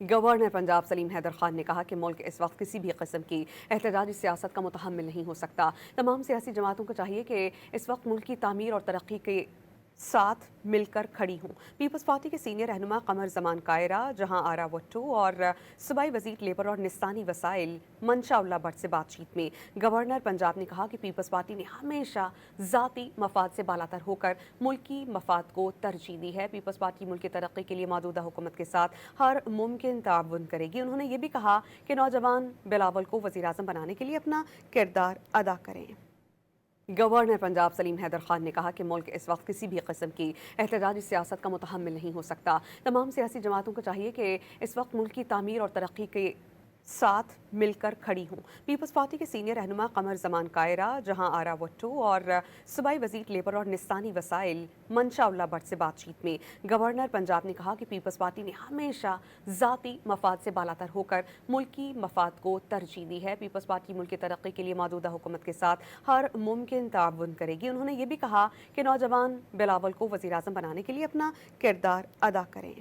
Governor Punjab Salim Haider Khan ने कहा कि मुल्क इस वक्त किसी भी किस्म की एहतजाजी सियासत का मुतहम्मिल नहीं हो सकता। तमाम सियासी जमातों को चाहिए कि इस वक्त मुल्क की तामीर और तरक्की के साथ मिलकर खड़ी हों। पीपल्स पार्टी के सीनियर रहनुमा कमर जमान कायरा, जहां आरा भुट्टो और सूबाई वजीर लेबर और निस्तानी वसाइल मंशा उल्ला भट्ट से बातचीत में गवर्नर पंजाब ने कहा कि पीपल्स पार्टी ने हमेशा ज़ाती मफाद से बालातर होकर मुल्की मफाद को तरजीह दी है। पीपल्स पार्टी मुल्क की तरक्की के लिए मौजूदा हुकूमत के साथ हर मुमकिन ताउन करेगी। उन्होंने ये भी कहा कि नौजवान बिलावल को वज़ीर आज़म बनाने के लिए अपना किरदार अदा करें। गवर्नर पंजाब सलीम हैदर खान ने कहा कि मुल्क इस वक्त किसी भी किस्म की एहतजाजी सियासत का मुतहम्मिल नहीं हो सकता। तमाम सियासी जमातों को चाहिए कि इस वक्त मुल्क की तामीर और तरक्की के साथ मिलकर खड़ी हों। पीपल्स पार्टी के सीनियर रहनुमा कमर जमान कायरा, जहां आरा भुट्टो और सूबाई वजीर लेबर और निस्तानी वसाइल मंशा उल्ला भट्ट से बातचीत में गवर्नर पंजाब ने कहा कि पीपल्स पार्टी ने हमेशा ज़ाती मफाद से बालातर होकर मुल्की मफाद को तरजीह दी है। पीपल्स पार्टी मुल्क की तरक्की के लिए मौजूदा हुकूमत के साथ हर मुमकिन ताउन करेगी। उन्होंने ये भी कहा कि नौजवान बिलावल को वज़ीर आज़म बनाने के लिए अपना किरदार अदा करें।